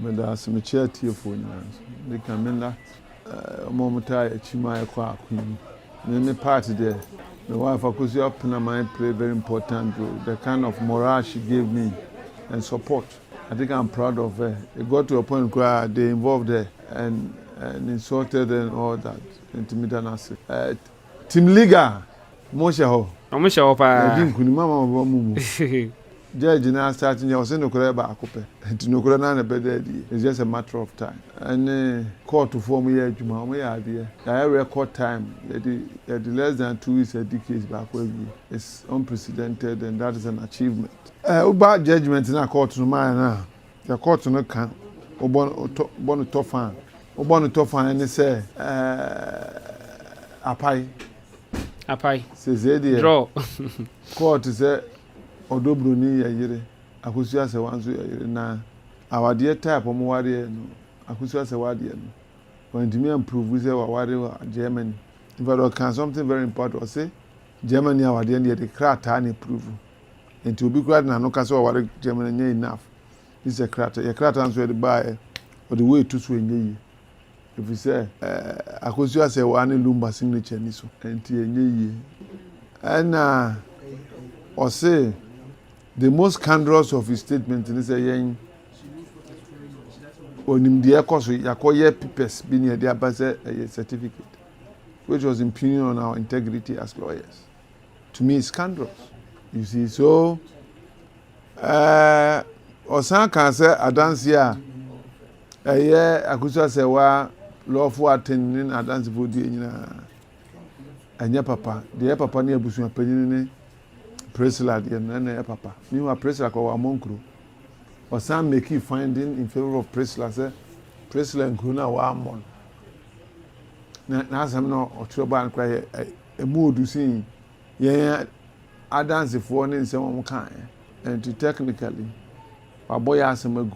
But that's a charity for you. They come in that momentary chima kwa queen. Then the party there. The wife of KUSI up in my play a very important role. The kind of morale she gave me and support. I think I'm proud of her. It got to a point where they involved her and insulted and all that. Intimidated. Team Liga, Moshe Ho. Moshe Ho pa. I didn't mama mumu. Judge now starting your send no back up. And no corona bed. It's just a matter of time. And court to form year Juma, my idea. I record time. The less than 2 weeks a decade back. It's unprecedented and that is an achievement. About judgment in a court no man now. The court no can. Obon to fan. Obon to fan and say Apai. Says draw. Court is ODO BRONI yayire KUSI ase wanzo yayire na awade type omo ware no KUSI ase wade no when to me improve say ware Germany if I can something very important say Germany awade no dey krata na prove enti obi krata na no ka say ware Germany nya enough this is a krata ye krata nso dey buy or the way to so enye if you say KUSI ase wane lumba signature ni so enti enye and or say the most scandalous of his statement is saying onim de ekoso yakoye papers bi ne de abase a certificate which was impugning on our integrity as lawyers. To me, it's scandalous. You see, so osan can say adansi a KUSI say wa lawful attending adansi for die nyina anya papa de papa ne abusu apanyin ne Presila and papa. Meanwhile, Presila called Amonkro. Or some make you finding in favor of Presila, say, Presila and Kuna were among. Now, some no or trouble and cry a mood to sing. Yeah, I dance if one in some kind. And to technically, our boy asked him,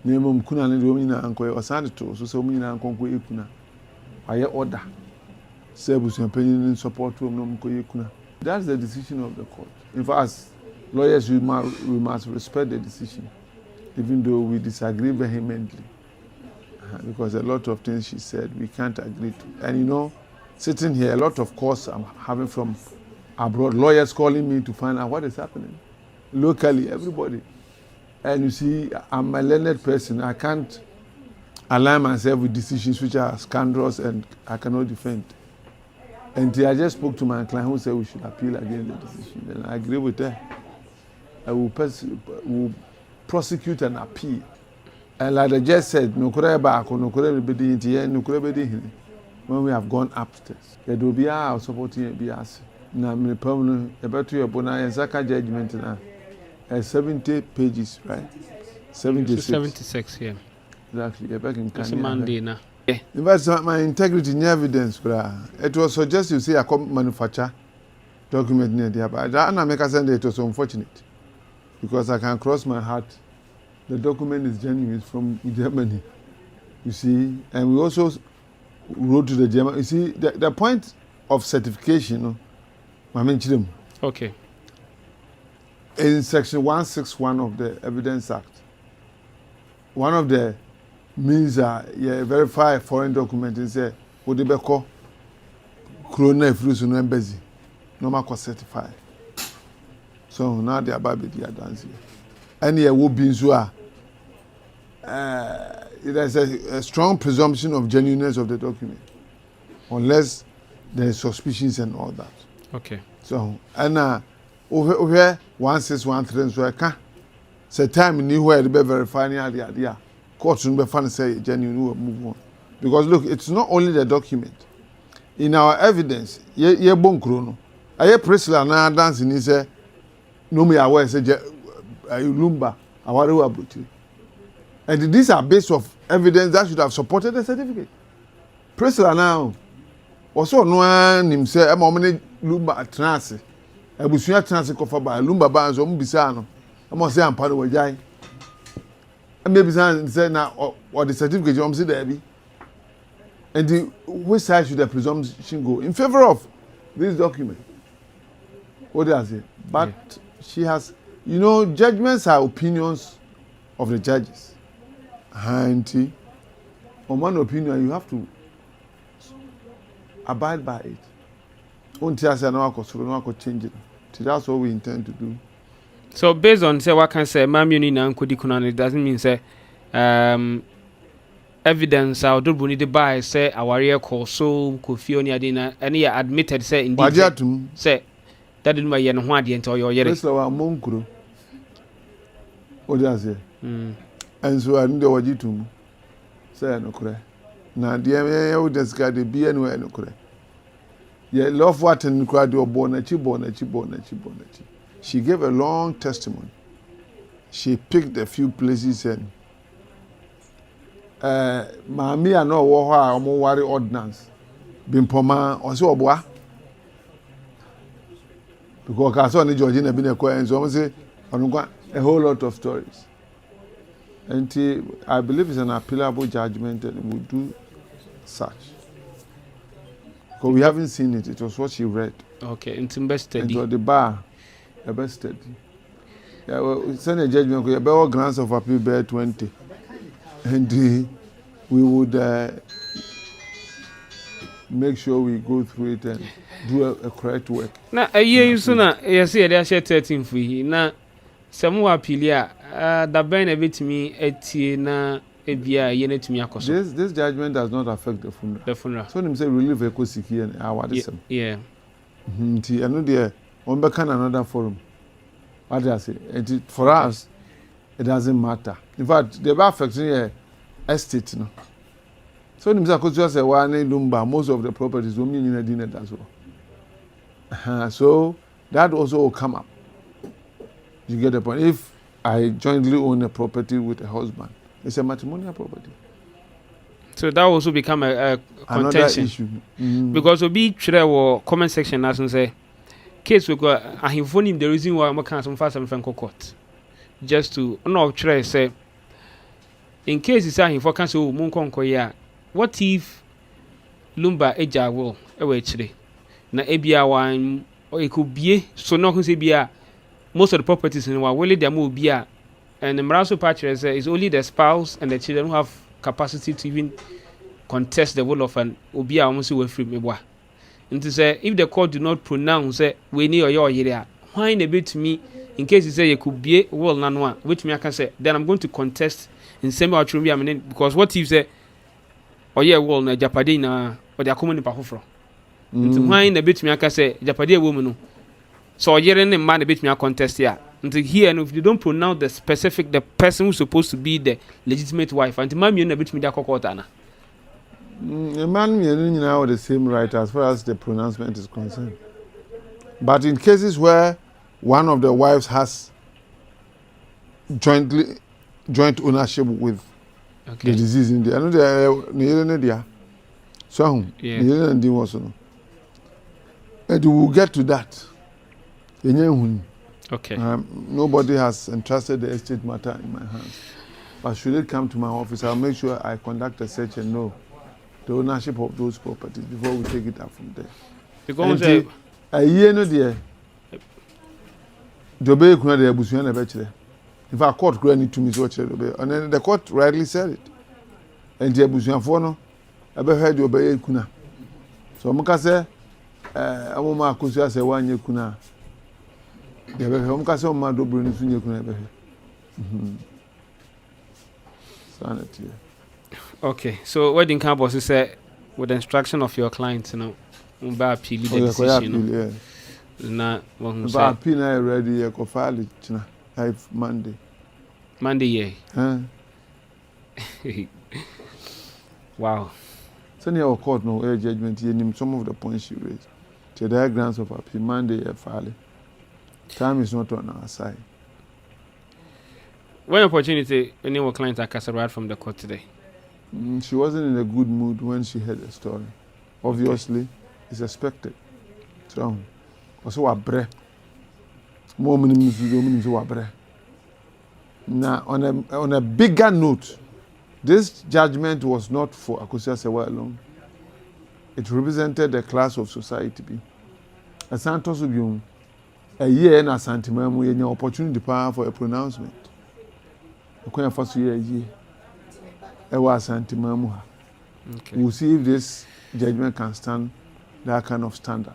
name Kuna and Domina uncle or Santo, so mean uncle Kuna. I order. Sebus and opinion in support to Kuna. That's the decision of the court. In fact, lawyers, we must respect the decision, even though we disagree vehemently. Because a lot of things she said, we can't agree to. And you know, sitting here, a lot of calls I'm having from abroad, lawyers calling me to find out what is happening. Locally, everybody. And you see, I'm a learned person. I can't align myself with decisions which are scandalous and I cannot defend. And I just spoke to my client who said we should appeal against the decision. And I agree with her. I will prosecute and appeal. And like I just said, no kure back, no kure be in no kure be when we have gone upstairs. There will be our supporting be us. Now, I'm permanent about your bona and Zaka judgment now. 70 pages, right? 76, yeah. Exactly. You're back in It's a Monday now. In fact, my integrity in evidence, it was suggested you say I come manufacture document near there, but I make a send it was unfortunate because I can cross my heart. The document is genuine from Germany, you see, and we also wrote to the German. You see, the point of certification, okay, in section 161 of the Evidence Act, one of the means verify foreign document and say would be called corona fruits no embassy normal cost certified. So now they are about the dance. And here will be so there's a strong presumption of genuineness of the document unless there is suspicions and all that. Okay. So and over 1613 so I can say time in where to be verifying the idea. Court should be fun say genuine move on. Because look, it's not only the document. In our evidence, ye bon chrono. Aye Priscilla na dance ni say no me aware say lumba aware abuti. And these are based of evidence that should have supported the certificate. Priscilla now also no nim say e mo me lumba trance. Ebusuya trance ko fa ba lumba ba nso mo bisa no. E mo say ampa no wajai. Maybe say now or the certificate you see there be. And which side should the presumption go? In favor of this document. What does it? But she has, you know, judgments are opinions of the judges. Hanti. On one opinion, you have to abide by it. Until I say no, I could change it. So that's what we intend to do. So based on say what can say, mammy na nkodi kuna, it doesn't mean say evidence or do we need to buy say our real call so Kofi on Yadina and he admitted say indeed say that didn't buy yen one until your year. Yes, our monkro. What does it? And so I know what you do. Say no correct. Now the would discard the be anywhere no correct. Yeah, love what and cried your bonachi. She gave a long testimony. She picked a few places and Mammy and no war or more worry ordinance. Bimpoma or so bois. Because I saw the Georgina been a coin, so I say a whole lot of stories. And I believe it's an appealable judgment and we'll do such. Because we haven't seen it. It was what she read. Okay, it's invested. And so the bar, the best study. Yeah, well, send a judgment. We have all grants of appeal bear 20. And we would make sure we go through it and do a correct work. Now, a year you sooner, you see, they are 13 for you. Now, some more appeal, the band a bit to me, na ebia yene to me akoso. This judgment does not affect the funeral. The funeral. So them say relieve a KUSI here and our system. Yeah. I know there on back another forum. What do I say? For us, it doesn't matter. In fact, the affecting here estate, no. So them say KUSI say one lumba most of the properties women in a dinner as well. So that also will come up. You get the point. If I jointly own a property with a husband, it's a matrimonial property. So that also become a contention issue. Because we be share our comment section as and say case we got I inform him the reason why I'm can't some fast and friend court just to no try say in case it's a for cancel mun konko ya what if lumba eja will e chire na ebia wan or it could be so no say bia most of the properties in our they move bia and the Maraso patch is only the spouse and the children who have capacity to even contest the will of an Obia almost away from me. And to say, if the court do not pronounce it, we need your area. Why in a bit to me, in case you say you could be well, none one, which me I can say, then I'm going to contest in same outrum. I mean, because what if say, oh yeah, well, na Japadina or they are coming in Pahofro. Why in a bit me I can say, Japadia woman. So you're in a man a bit me a contest here. Until here, and if you don't pronounce the person who's supposed to be the legitimate wife, and my a bit me that cockotana. A man now the same right as far as the pronouncement is concerned. But in cases where one of the wives has joint ownership with the disease in there, I know they are so and we will get to that. Okay. Nobody has entrusted the estate matter in my hands. But should it come to my office, I'll make sure I conduct a search and know the ownership of those properties before we take it up from there. Because a year no dear. The obey kuna de abusuan na be. In fact, court grant to me so obey. And then the court rightly said it. And the abusuan for no, I be heard the obey kuna. So muka say, amoma KUSI say one year kuna. The be muka say ODO BRONI sunye kuna be. Sanity. Okay, so what in Campbell say with the instruction of your client, you know, appeal the decision. Yeah. Na one say appeal na ready you go file it na Monday. Monday, yeah. Wow. Send your court no judgment here some of the points you raised. To the grounds of appeal Monday file. Time is not on our side. What opportunity any of clients are casted from the court today? She wasn't in a good mood when she heard the story. Obviously, it's expected. So, also a breath. More minutes to a breath. Now, on a bigger note, this judgment was not for Akosua Sewa alone. It represented a class of society. A Santos Ubium, a year and a Santimamu, an opportunity for a pronouncement. A year. ewa santimamu ha. Okay. We'll see if this judgment can stand that kind of standard.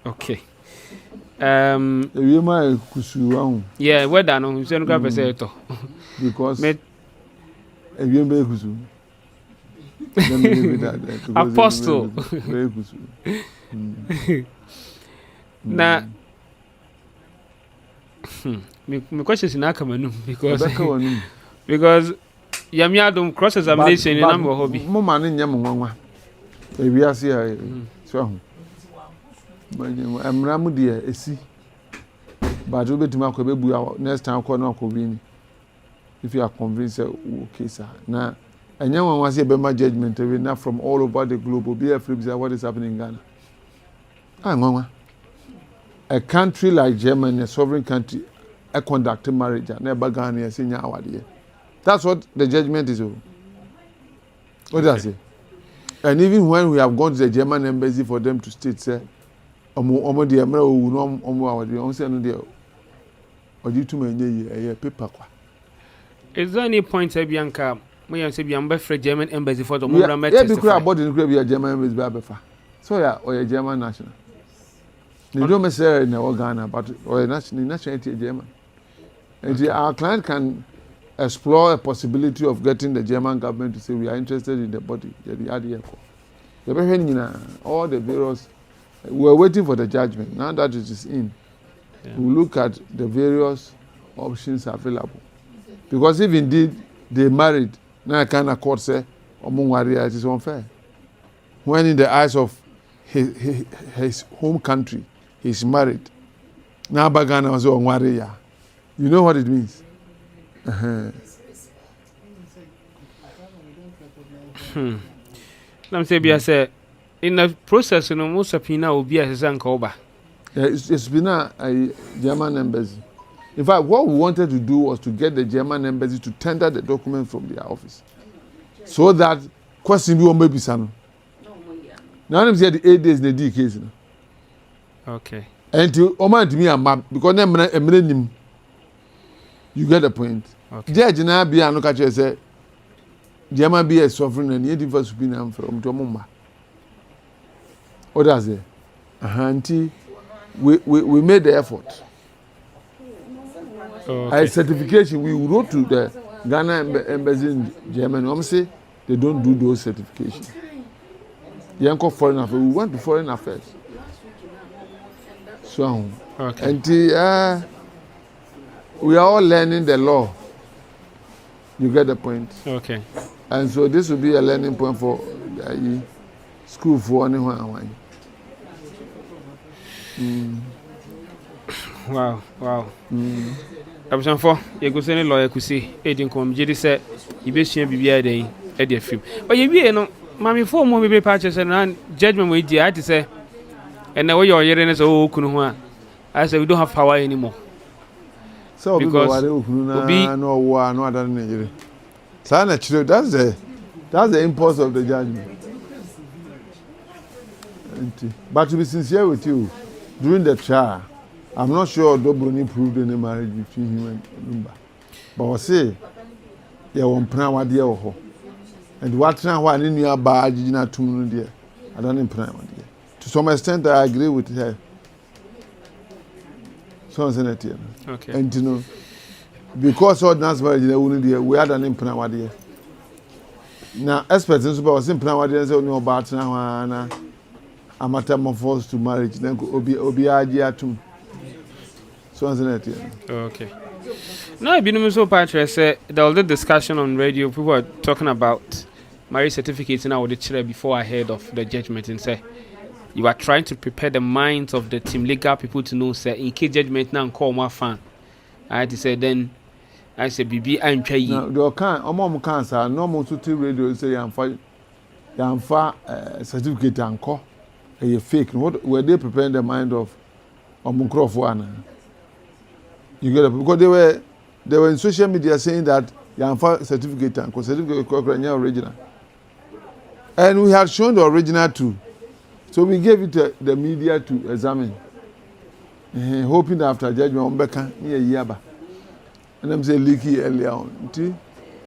Okay. Yeah, where that no, so no grab say to. Because kusu. Apostle. Na my question is na come because yami adom cross examination in number hobby. Mo man nyam nwanwa. Ewi ase ya so ho. Emra mu de esi. But we betima akọ bebu next time akọ na akọ win. If you are convinced okay sir. Na enyanwa wase e be ma judgment we na from all over the globe be afraid what is happening in Ghana. Nwanwa. A country like Germany, a sovereign country, a conducting marriage, never Ghana, senior award. That's what the judgment is. What does it? And even when we have gone to the German embassy for them to state, say, omo the America no omo award, on say no there. Or you to me a paper. Is there any point, Bianca? When you say Bianca for German embassy for the moment, yeah, because about the German embassy, Babefa. So yeah, or a German national. They don't necessarily know Ghana, but or nationality German. And our client can explore a possibility of getting the German government to say we are interested in the body. All the various, we are waiting for the judgment. Now that it is in, we look at the various options available. Because if indeed they married, now I can court say, it is unfair. When in the eyes of his home country, he's married. Now Bagana was on Waria. You know what it means? Let me say, in the process, you know, most of Pina will be as an coba. It's been a German embassy. In fact, what we wanted to do was to get the German embassy to tender the document from their office. So that question will maybe son. Now I'm saying the 8 days in the case. Okay. And to Oman to me a map because I'm a millennium. You get the point. Okay. Judge na be an okache say German be a sovereign and yet different opinion from Tomumba. What does it? Auntie, we made the effort. Okay. A certification we wrote to the Ghana embassy in Germany. I'm say they don't do those certifications. Yanko foreign affairs. We went to foreign affairs. So, okay. And we are all learning the law. You get the point. Okay. And so this will be a learning point for school for anyone. Wow. Abushanfo, you go say lawyer KUSI, agent come jedi say you be sua bibia den e dey film. But you be no, mami for mo be purchase and judgment we dey I say and now your yere so kunu ho a I say we don't have power anymore. So because no war no other Nigeria. So that's the impulse of the judgment. But to be sincere with you, during the trial, I'm not sure ODO BRONI proved any marriage between him and Lumba. But I say, there won't plan what dear or and what now one in your badge in a tomb dear. I don't implant one dear. To some extent, I agree with her. So okay. And you know, because all dance marriage we had an implant one dear. Now, experts in super was implant one dear, so no about now. A metamorphose to marriage, then obi agiatum. So okay. Now, I've been so patchy. Say there was a discussion on radio. People were talking about marriage certificates now with the children before I heard of the judgment and say you are trying to prepare the minds of the team legal people to know say in case judgment now call my fan. I had to say then I said BB I'm trying. Now the cancer normal to radio say I'm for certificate and call. A fake. What were they preparing the mind of Omukrofwana? You get it? Because they were in social media saying that Yanfa certificate and certificate original. And we had shown the original too. So we gave it to the media to examine. hoping that after judgment on beka ni ye aba and I'm say leaky earlier on nti